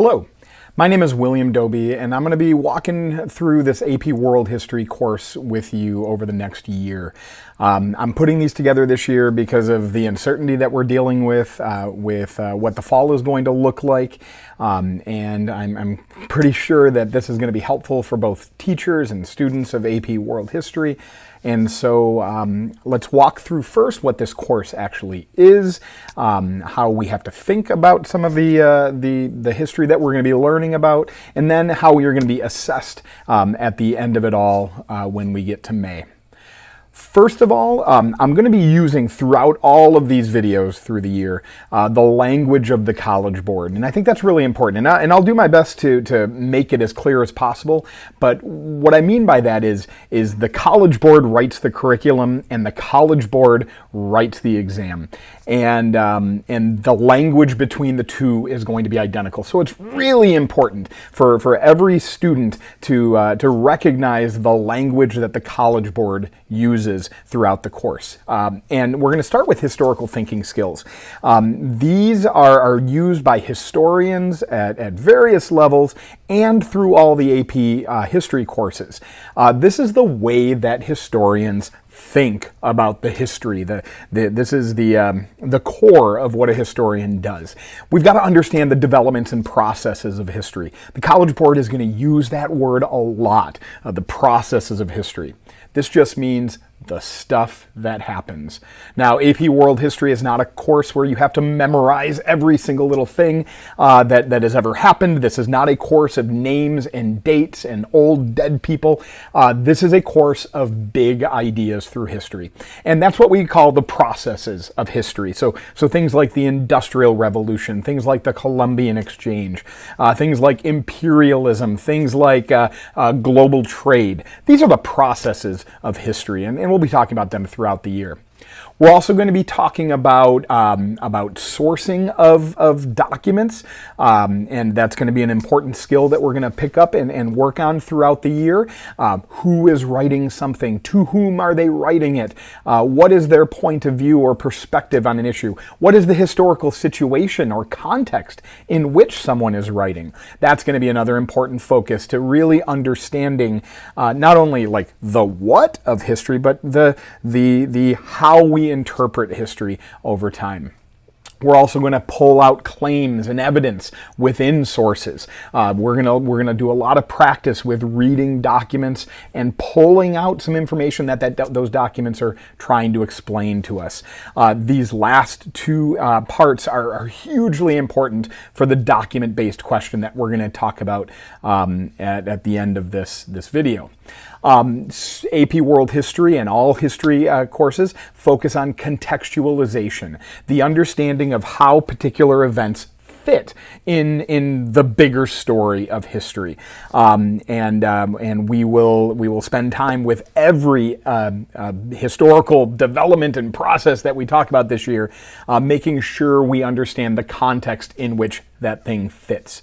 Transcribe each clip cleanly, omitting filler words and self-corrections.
Hello, my name is William Doby, and I'm going to be walking through this AP World History course with you over the next year. I'm putting these together this year because of the uncertainty that we're dealing with what the fall is going to look like. And I'm pretty sure that this is going to be helpful for both teachers and students of AP World History. And so let's walk through first what this course actually is, how we have to think about some of the history that we're going to be learning about, and then how we are going to be assessed at the end of it all when we get to May. First of all, I'm going to be using throughout all of these videos through the year the language of the College Board, and I think that's really important. And I'll do my best to make it as clear as possible. But what I mean by that is the College Board writes the curriculum, and the College Board writes the exam, and the language between the two is going to be identical. So it's really important for every student to recognize the language that the College Board uses throughout the course. And we're going to start with historical thinking skills. These are used by historians at various levels and through all the AP history courses. This is the way that historians think about the history. This is the core of what a historian does. We've got to understand the developments and processes of history. The College Board is going to use that word a lot, the processes of history. This just means the stuff that happens. Now, AP World History is not a course where you have to memorize every single little thing that has ever happened. This is not a course of names and dates and old dead people. This is a course of big ideas through history. And that's what we call the processes of history. So things like the Industrial Revolution, things like the Columbian Exchange, things like imperialism, things like global trade. These are the processes of history, and we'll be talking about them throughout the year. We're also going to be talking about sourcing of documents, and that's going to be an important skill that we're going to pick up and work on throughout the year. Who is writing something? To whom are they writing it? What is their point of view or perspective on an issue? What is the historical situation or context in which someone is writing? That's going to be another important focus to really understanding not only like the what of history, but the how we interpret history over time. We're also going to pull out claims and evidence within sources. We're gonna do a lot of practice with reading documents and pulling out some information that those documents are trying to explain to us. These last two parts are hugely important for the document-based question that we're going to talk about at the end of this video. AP World History and all history courses focus on contextualization, the understanding of how particular events fit in the bigger story of history, and we will spend time with every historical development and process that we talk about this year, making sure we understand the context in which that thing fits.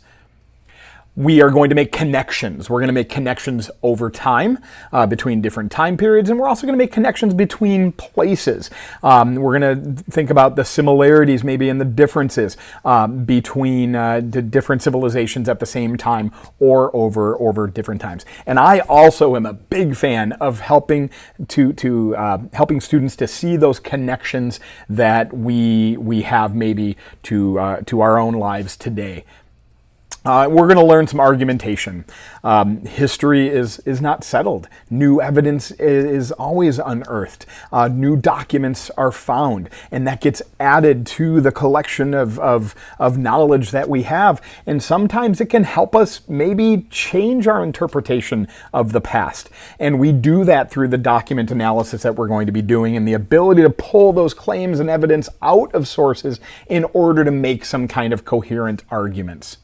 We are going to make connections. We're going to make connections over time between different time periods, and we're also going to make connections between places. We're going to think about the similarities maybe and the differences between the different civilizations at the same time or over different times. And I also am a big fan of helping helping students to see those connections that we have maybe to our own lives today. We're going to learn some argumentation. History is not settled. New evidence is always unearthed. New documents are found, and that gets added to the collection of knowledge that we have. And sometimes it can help us maybe change our interpretation of the past. And we do that through the document analysis that we're going to be doing and the ability to pull those claims and evidence out of sources in order to make some kind of coherent arguments.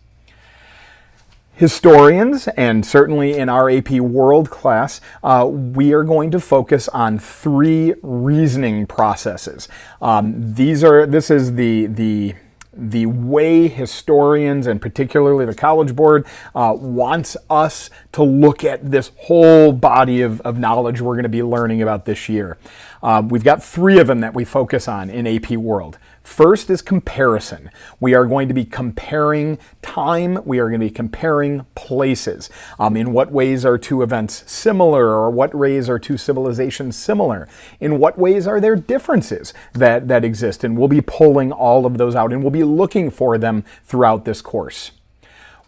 Historians, and certainly in our AP World class, we are going to focus on three reasoning processes. This is the way historians, and particularly the College Board, wants us to look at this whole body of knowledge we're going to be learning about this year. We've got 3 of them that we focus on in AP World. First is comparison. We are going to be comparing time. We are going to be comparing places. In what ways are 2 events similar, or what ways are 2 civilizations similar? In what ways are there differences that exist? And we'll be pulling all of those out, and we'll be looking for them throughout this course.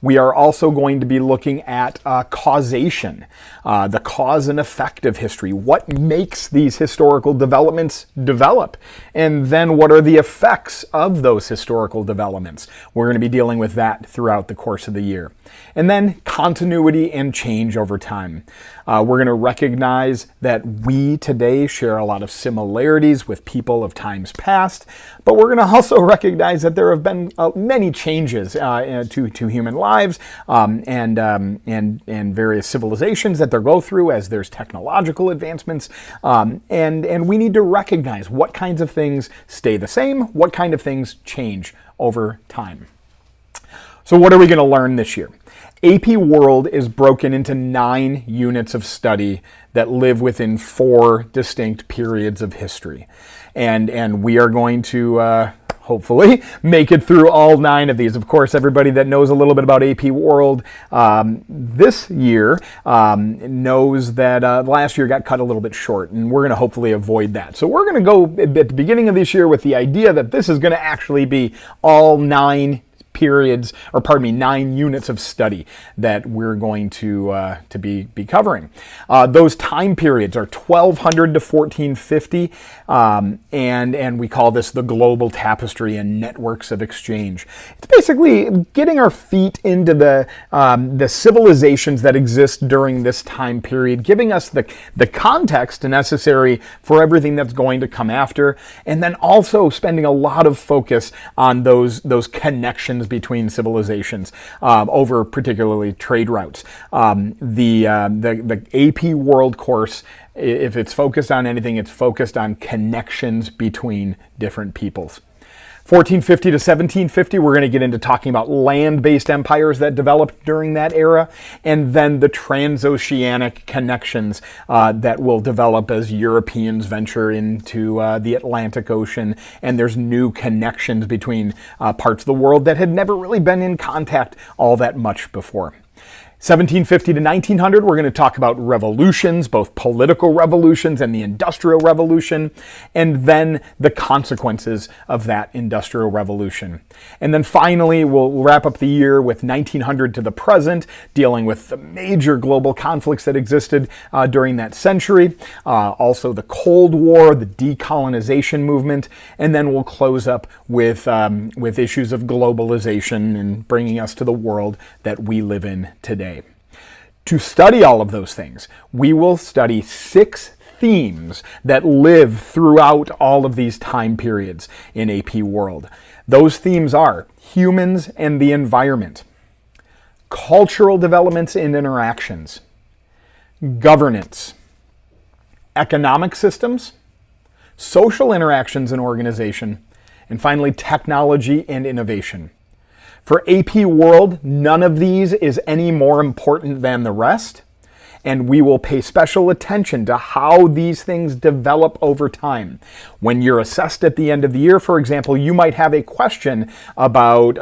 We are also going to be looking at causation, the cause and effect of history. What makes these historical developments develop? And then what are the effects of those historical developments? We're going to be dealing with that throughout the course of the year. And then continuity and change over time. We're going to recognize that we today share a lot of similarities with people of times past, but we're going to also recognize that there have been many changes to human lives and various civilizations that they go through as there's technological advancements, and we need to recognize what kinds of things stay the same, what kind of things change over time. So what are we going to learn this year? AP World is broken into 9 units of study that live within 4 distinct periods of history. And we are going to hopefully make it through all 9 of these. Of course, everybody that knows a little bit about AP World this year knows that last year got cut a little bit short, and we're going to hopefully avoid that. So we're going to go at the beginning of this year with the idea that this is going to actually be all 9 periods, or pardon me, 9 units of study that we're going to be covering. Those time periods are 1200 to 1450, and we call this the global tapestry and networks of exchange. It's basically getting our feet into the civilizations that exist during this time period, giving us the context necessary for everything that's going to come after, and then also spending a lot of focus on those connections between civilizations over particularly trade routes. The AP World course, if it's focused on anything, it's focused on connections between different peoples. 1450 to 1750, we're going to get into talking about land-based empires that developed during that era, and then the transoceanic connections that will develop as Europeans venture into the Atlantic Ocean, and there's new connections between parts of the world that had never really been in contact all that much before. 1750 to 1900, we're going to talk about revolutions, both political revolutions and the Industrial Revolution, and then the consequences of that Industrial Revolution. And then finally, we'll wrap up the year with 1900 to the present, dealing with the major global conflicts that existed during that century, also the Cold War, the decolonization movement, and then we'll close up with issues of globalization and bringing us to the world that we live in today. To study all of those things, we will study 6 themes that live throughout all of these time periods in AP World. Those themes are humans and the environment, cultural developments and interactions, governance, economic systems, social interactions and organization, and finally technology and innovation. For AP World, none of these is any more important than the rest, and we will pay special attention to how these things develop over time. When you're assessed at the end of the year, for example, you might have a question about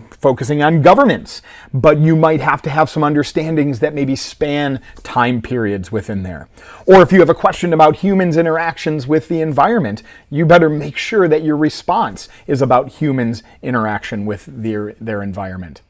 focusing on governance, but you might have to have some understandings that maybe span time periods within there. Or if you have a question about humans' interactions with the environment, you better make sure that your response is about humans' interaction with their environment.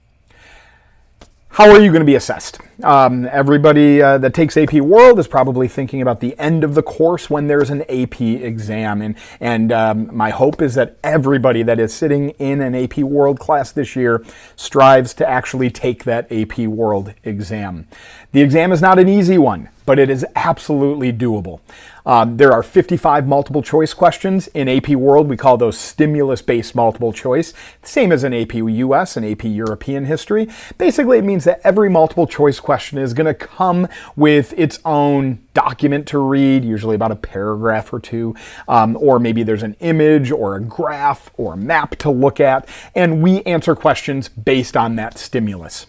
How are you going to be assessed? Everybody that takes AP World is probably thinking about the end of the course when there's an AP exam. And my hope is that everybody that is sitting in an AP World class this year strives to actually take that AP World exam. The exam is not an easy one, but it is absolutely doable. There are 55 multiple choice questions. In AP World, we call those stimulus-based multiple choice, same as in AP US and AP European history. Basically, it means that every multiple choice question is going to come with its own document to read, usually about a paragraph or 2, or maybe there's an image or a graph or a map to look at, and we answer questions based on that stimulus.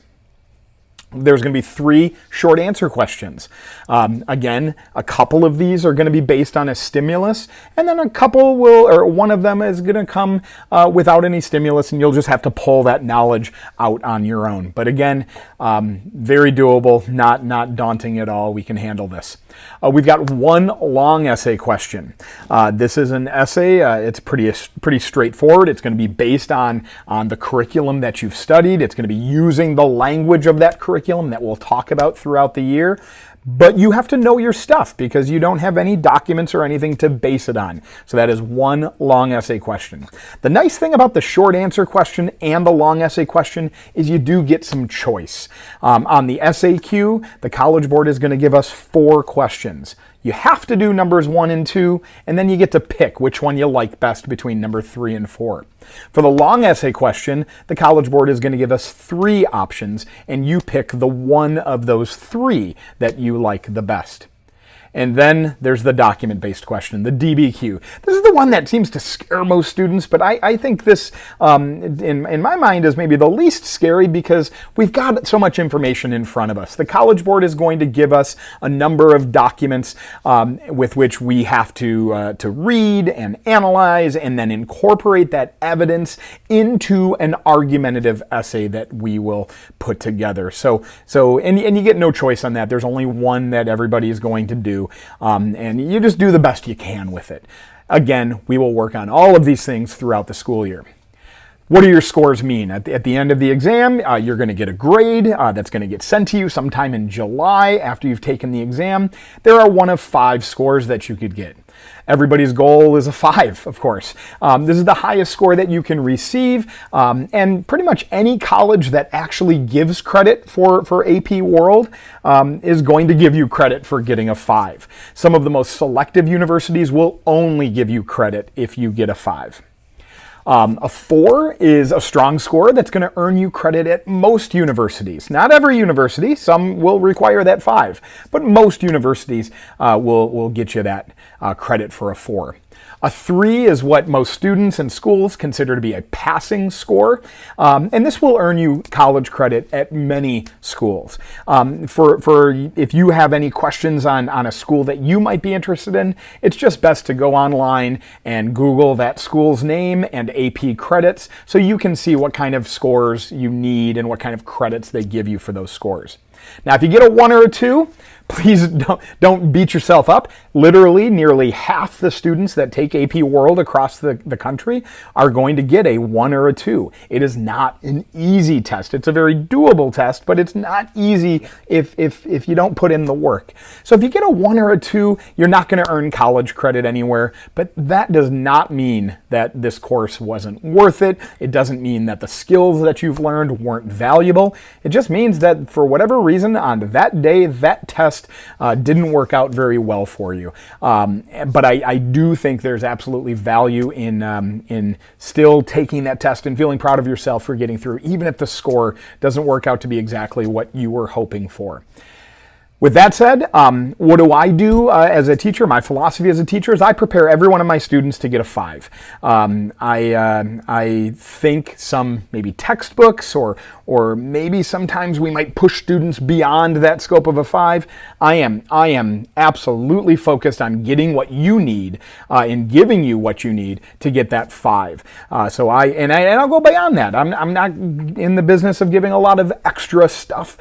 There's going to be 3 short answer questions. Again, a couple of these are going to be based on a stimulus, and then one of them is going to come without any stimulus, and you'll just have to pull that knowledge out on your own. But again, very doable, not daunting at all. We can handle this. We've got 1 long essay question. This is an essay. It's pretty straightforward. It's going to be based on the curriculum that you've studied. It's going to be using the language of that curriculum that we'll talk about throughout the year. But you have to know your stuff because you don't have any documents or anything to base it on. So that is 1 long essay question. The nice thing about the short answer question and the long essay question is you do get some choice. On the SAQ, the College Board is going to give us 4 questions. You have to do numbers 1 and 2, and then you get to pick which one you like best between number 3 and 4. For the long essay question, the College Board is going to give us 3 options, and you pick the one of those 3 that you like the best. And then there's the document-based question, the DBQ. This is the one that seems to scare most students, but I think this, in my mind, is maybe the least scary because we've got so much information in front of us. The College Board is going to give us a number of documents with which we have to read and analyze and then incorporate that evidence into an argumentative essay that we will put together. And you get no choice on that. There's only one that everybody is going to do. And you just do the best you can with it. Again, we will work on all of these things throughout the school year. What do your scores mean? At the end of the exam, you're going to get a grade that's going to get sent to you sometime in July after you've taken the exam. There are 1 of 5 scores that you could get. Everybody's goal is a 5, of course. This is the highest score that you can receive, and pretty much any college that actually gives credit for AP World is going to give you credit for getting a 5. Some of the most selective universities will only give you credit if you get a 5. A 4 is a strong score that's going to earn you credit at most universities. Not every university. Some will require that 5. But most universities will get you that credit for a 4. A 3 is what most students and schools consider to be a passing score, and this will earn you college credit at many schools. For if you have any questions on a school that you might be interested in, it's just best to go online and Google that school's name and AP credits so you can see what kind of scores you need and what kind of credits they give you for those scores. Now, if you get a 1 or a 2, please don't beat yourself up. Literally, nearly half the students that take AP World across the country are going to get a 1 or a 2. It is not an easy test. It's a very doable test, but it's not easy if you don't put in the work. So if you get a 1 or a 2, you're not going to earn college credit anywhere, but that does not mean that this course wasn't worth it. It doesn't mean that the skills that you've learned weren't valuable. It just means that for whatever reason on that day, that test didn't work out very well for you. But I do think there's absolutely value in still taking that test and feeling proud of yourself for getting through, even if the score doesn't work out to be exactly what you were hoping for. With that said, what do I do as a teacher? My philosophy as a teacher is I prepare every one of my students to get a 5. I think some maybe textbooks or maybe sometimes we might push students beyond that scope of a 5. I am absolutely focused on getting what you need and giving you what you need to get that 5. So I'll go beyond that. I'm not in the business of giving a lot of extra stuff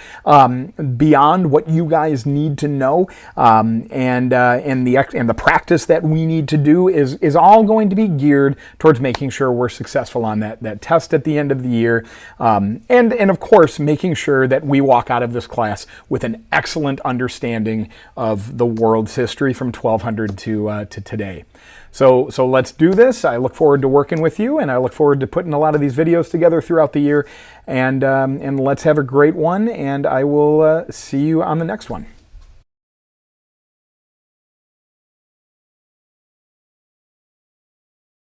beyond what you guys need to know, and the practice that we need to do is all going to be geared towards making sure we're successful on that test at the end of the year, and of course making sure that we walk out of this class with an excellent understanding of the world's history from 1200 to today. So let's do this. I look forward to working with you, and I look forward to putting a lot of these videos together throughout the year. And let's have a great one, and I will see you on the next one.